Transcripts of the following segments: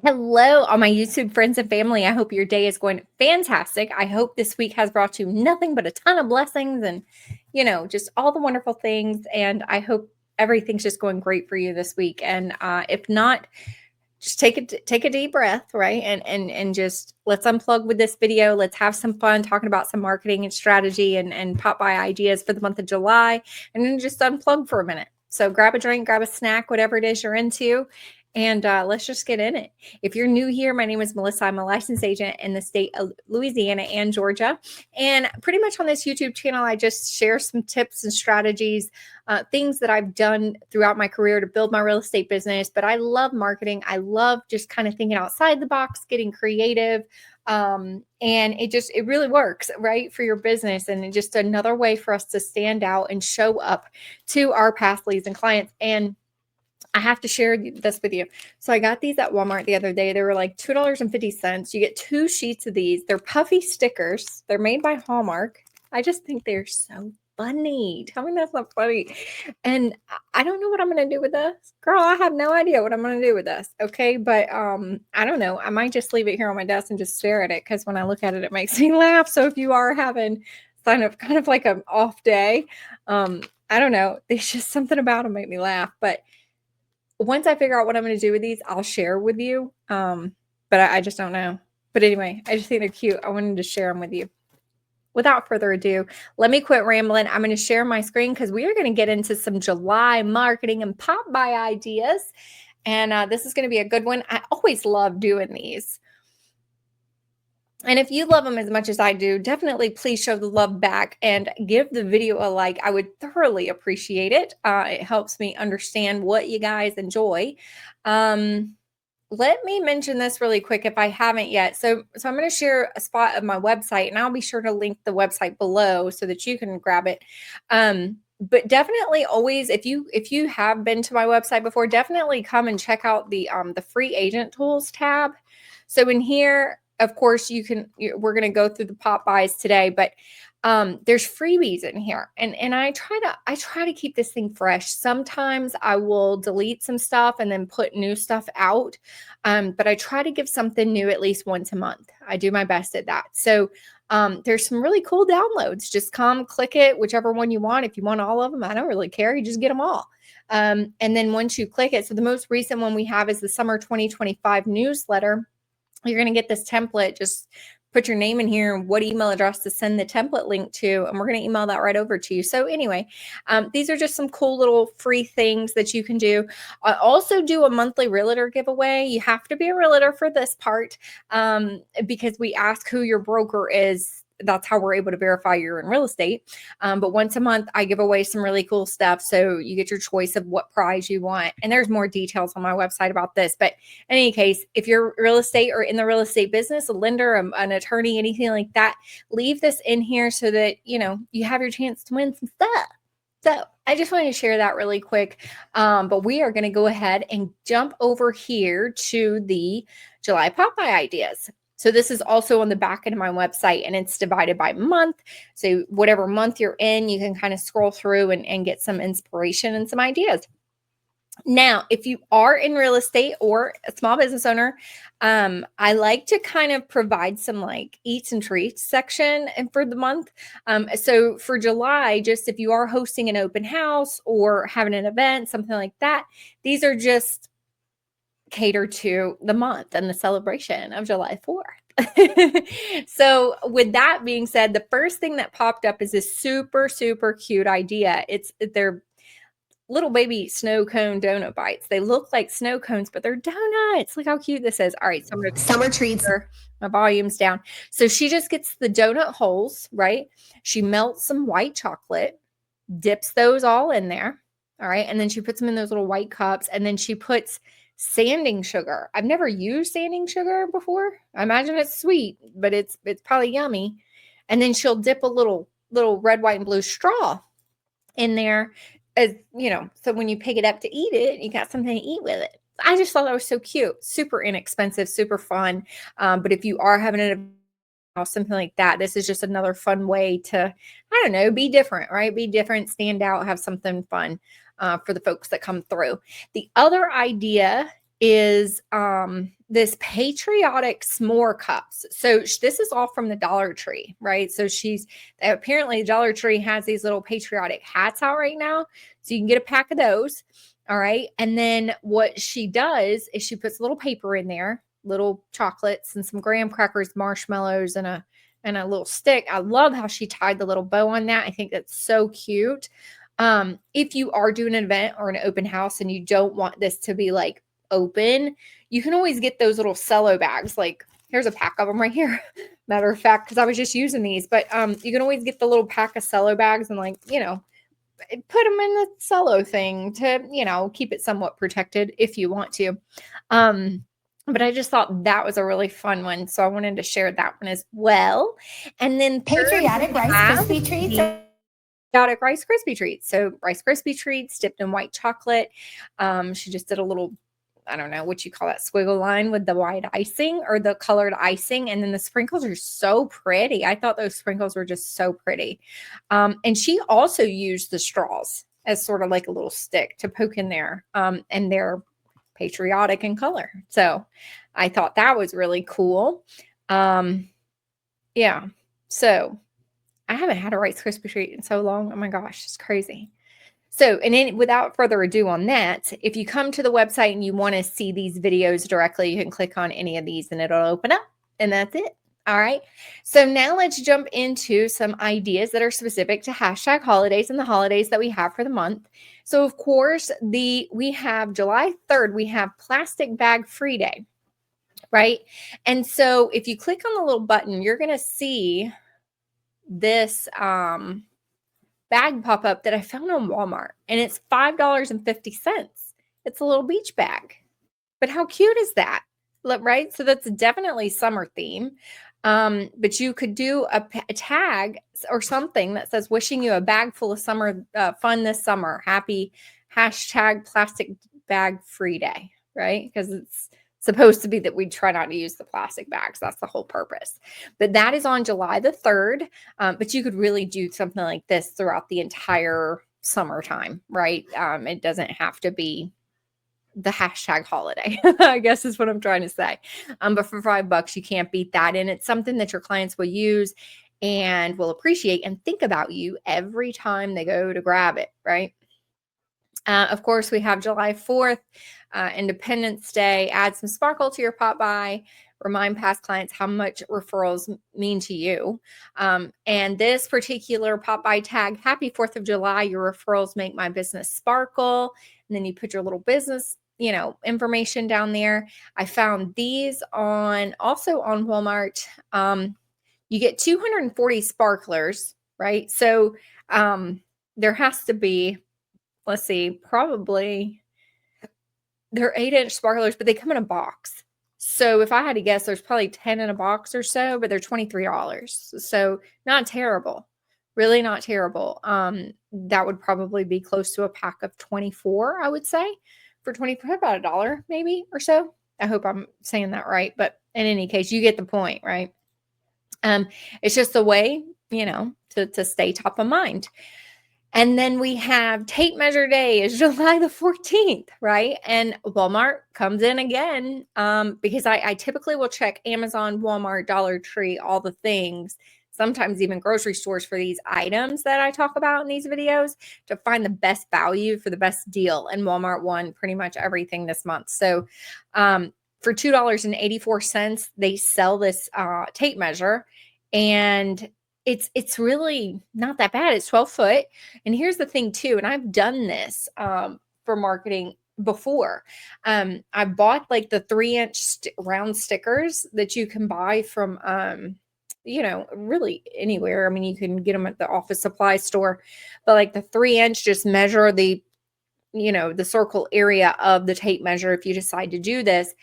Hello, all my YouTube friends and family. I hope your day is going fantastic. I hope this week has brought you nothing but a ton of blessings and, just all the wonderful things. And I hope everything's just going great for you this week. And if not, just take a deep breath, right? And just let's unplug with this video. Let's have some fun talking about some marketing and strategy and pop by ideas for the month of July, and then just unplug for a minute. So grab a drink, grab a snack, whatever it is you're into, and let's just get in it. If you're new here, my name is Melissa. I'm a licensed agent in the state of Louisiana and Georgia. And pretty much on this YouTube channel, I just share some tips and strategies, things that I've done throughout my career to build my real estate business. But I love marketing. I love just kind of thinking outside the box, getting creative. And it really works, right, for your business. And it's just another way for us to stand out and show up to our past leads and clients. And I have to share this with you. So I got these at Walmart the other day. They were like $2.50. You get 2 sheets of these. They're puffy stickers. They're made by Hallmark. I just think they're so funny. Tell me that's not funny. And I don't know what I'm going to do with this. Girl, I have no idea what I'm going to do with this. Okay. But I don't know. I might just leave it here on my desk and just stare at it, because when I look at it, it makes me laugh. So if you are having kind of like an off day, I don't know. There's just something about them make me laugh. But once I figure out what I'm going to do with these, I'll share with you. But I just don't know. But anyway, I just think they're cute. I wanted to share them with you. Without further ado, let me quit rambling. I'm going to share my screen because we are going to get into some July marketing and pop-by ideas. And this is going to be a good one. I always love doing these. And if you love them as much as I do, definitely please show the love back and give the video a like. I would thoroughly appreciate it. It helps me understand what you guys enjoy. Let me mention this really quick if I haven't yet. So I'm going to share a spot of my website, and I'll be sure to link the website below so that you can grab it. But definitely always, if you have been to my website before, definitely come and check out the free agent tools tab. So in here, of course, we're going to go through the pop buys today, but there's freebies in here, and I try to keep this thing fresh. Sometimes I will delete some stuff and then put new stuff out. But I try to give something new at least once a month. I do my best at that. So there's some really cool downloads. Just come click it, whichever one you want. If you want all of them, I don't really care. You just get them all. And then once you click it, so the most recent one we have is the summer 2025 newsletter. You're going to get this template. Just put your name in here and what email address to send the template link to, and we're going to email that right over to you. So anyway, these are just some cool little free things that you can do. I also do a monthly realtor giveaway. You have to be a realtor for this part, because we ask who your broker is. That's how we're able to verify you're in real estate. But once a month, I give away some really cool stuff. So you get your choice of what prize you want. And there's more details on my website about this. But in any case, if you're real estate or in the real estate business, a lender, an attorney, anything like that, leave this in here so that, you have your chance to win some stuff. So I just wanted to share that really quick. But we are going to go ahead and jump over here to the July Popeye ideas. So this is also on the back end of my website, and it's divided by month. So whatever month you're in, you can kind of scroll through and get some inspiration and some ideas. Now, if you are in real estate or a small business owner, I like to kind of provide some like eats and treats section for the month. So for July, just if you are hosting an open house or having an event, something like that, these are just cater to the month and the celebration of July 4th. So with that being said, the first thing that popped up is this super, super cute idea. They're little baby snow cone donut bites. They look like snow cones, but they're donuts. Look how cute this is. All right, so I'm going to Summer treats. my volume's down. So she just gets the donut holes, right? She melts some white chocolate, dips those all in there. All right. And then she puts them in those little white cups, and then she puts sanding sugar. I've never used sanding sugar before. I imagine it's sweet, but it's probably yummy. And then she'll dip a little red, white, and blue straw in there, as so when you pick it up to eat it, you got something to eat with it. I just thought that was so cute, super inexpensive, super fun. But if you are having something like that, this is just another fun way to, I don't know, be different, right? Be different, stand out, have something fun for the folks that come through. The other idea is this patriotic s'more cups. So this is all from the Dollar Tree, right? So apparently Dollar Tree has these little patriotic hats out right now. So you can get a pack of those. All right. And then what she does is she puts a little paper in there, little chocolates and some graham crackers, marshmallows, and a little stick. I love how she tied the little bow on that. I think that's so cute. If you are doing an event or an open house and you don't want this to be like open, you can always get those little cello bags. Like here's a pack of them right here. Matter of fact, because I was just using these, but you can always get the little pack of cello bags and like, put them in the cello thing to, keep it somewhat protected if you want to. But I just thought that was a really fun one. So I wanted to share that one as well. And then patriotic Rice Krispie treats. Patriotic Rice Krispie treats. So Rice Krispie treats dipped in white chocolate. She just did a little, I don't know what you call that squiggle line with the white icing or the colored icing. And then the sprinkles are so pretty. I thought those sprinkles were just so pretty. And she also used the straws as sort of like a little stick to poke in there. And they're patriotic in color. So I thought that was really cool. Yeah. So I haven't had a Rice Krispie treat in so long. Oh my gosh, it's crazy. So, and then without further ado on that, if you come to the website and you want to see these videos directly, you can click on any of these and it'll open up, and that's it. All right. So now let's jump into some ideas that are specific to hashtag holidays and the holidays that we have for the month. So of course, we have July 3rd, we have Plastic Bag Free Day, right? And so if you click on the little button, you're going to see this bag pop up that I found on Walmart, and it's $5.50. It's a little beach bag. But how cute is that? Right? So that's definitely summer theme. But you could do a tag or something that says wishing you a bag full of summer fun this summer. Happy hashtag plastic bag free day, right? Because it's supposed to be that we try not to use the plastic bags. That's the whole purpose. But that is on July the 3rd. But you could really do something like this throughout the entire summertime, right? It doesn't have to be the hashtag holiday, I guess is what I'm trying to say. But for $5, you can't beat that. And it's something that your clients will use and will appreciate and think about you every time they go to grab it, right? Of course, we have July 4th, Independence Day. Add some sparkle to your pop by. Remind past clients how much referrals mean to you. And this particular pop by tag, Happy 4th of July, your referrals make my business sparkle. And then you put your little business, information down there. I found these also on Walmart. You get 240 sparklers, right? So there has to be, let's see, probably they're 8-inch sparklers, but they come in a box. So if I had to guess, there's probably 10 in a box or so, but they're $23. So not terrible, really not terrible. That would probably be close to a pack of 24, I would say, for 24, about $1 maybe or so. I hope I'm saying that right. But in any case, you get the point, right? It's just a way, to stay top of mind. And then we have tape measure day is July the 14th, right? And Walmart comes in again because I typically will check Amazon, Walmart, Dollar Tree, all the things, sometimes even grocery stores for these items that I talk about in these videos to find the best value for the best deal. And Walmart won pretty much everything this month. So for $2.84, they sell this tape measure, and it's really not that bad. It's 12 foot. And here's the thing too, and I've done this for marketing before. I bought like the 3-inch round stickers that you can buy from, really anywhere. I mean, you can get them at the office supply store, but like the 3-inch, just measure the circle area of the tape measure if you decide to do this.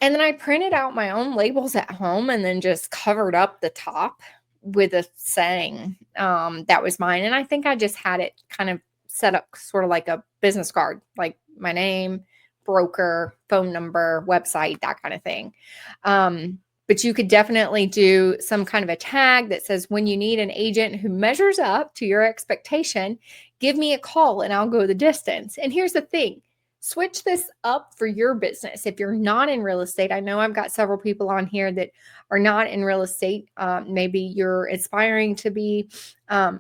And then I printed out my own labels at home and then just covered up the top with a saying that was mine. And I think I just had it kind of set up sort of like a business card, like my name, broker, phone number, website, that kind of thing. But you could definitely do some kind of a tag that says, when you need an agent who measures up to your expectation, give me a call and I'll go the distance. And here's the thing. switch this up for your business. If you're not in real estate, I know I've got several people on here that are not in real estate. Maybe you're aspiring to be,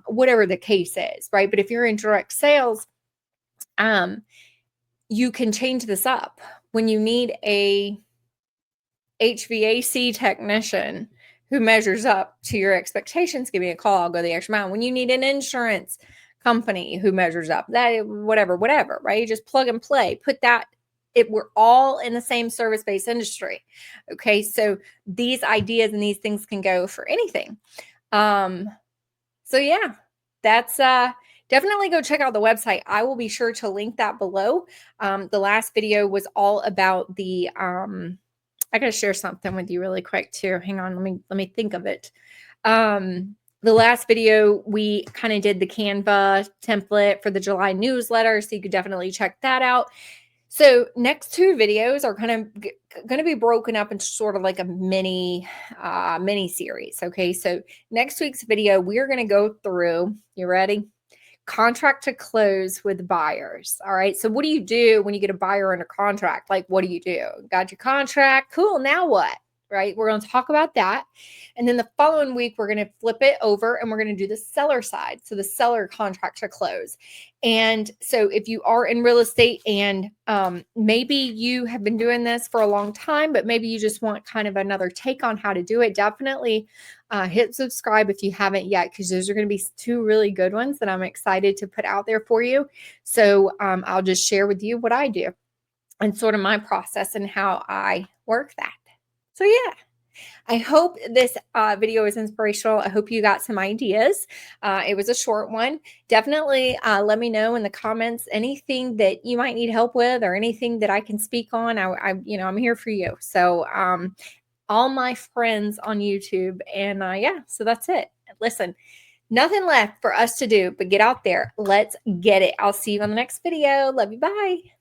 whatever the case is, right? But if you're in direct sales, you can change this up. When you need a HVAC technician who measures up to your expectations, give me a call. I'll go the extra mile. When you need an insurance company who measures up, that whatever, right? Just plug and play. Put that. We're all in the same service-based industry. Okay, so these ideas and these things can go for anything. So yeah, that's definitely go check out the website. I will be sure to link that below. The last video was all about the I gotta share something with you really quick too. Hang on, let me think of it. The last video we kind of did the Canva template for the July newsletter, so you could definitely check that out. So next two videos are kind of going to be broken up into sort of like a mini series. Okay, so next week's video we're going to go through. You ready? Contract to close with buyers. All right. So what do you do when you get a buyer under contract? Like, what do you do? Got your contract. Cool. Now what? Right. We're going to talk about that. And then the following week, we're going to flip it over and we're going to do the seller side. So the seller contract to close. And so if you are in real estate and maybe you have been doing this for a long time, but maybe you just want kind of another take on how to do it, definitely hit subscribe if you haven't yet, because those are going to be two really good ones that I'm excited to put out there for you. So I'll just share with you what I do and sort of my process and how I work that. So yeah, I hope this video is inspirational. I hope you got some ideas. It was a short one. Definitely let me know in the comments anything that you might need help with or anything that I can speak on. I'm here for you. So all my friends on YouTube, and yeah, so that's it. Listen, nothing left for us to do but get out there. Let's get it. I'll see you on the next video. Love you. Bye.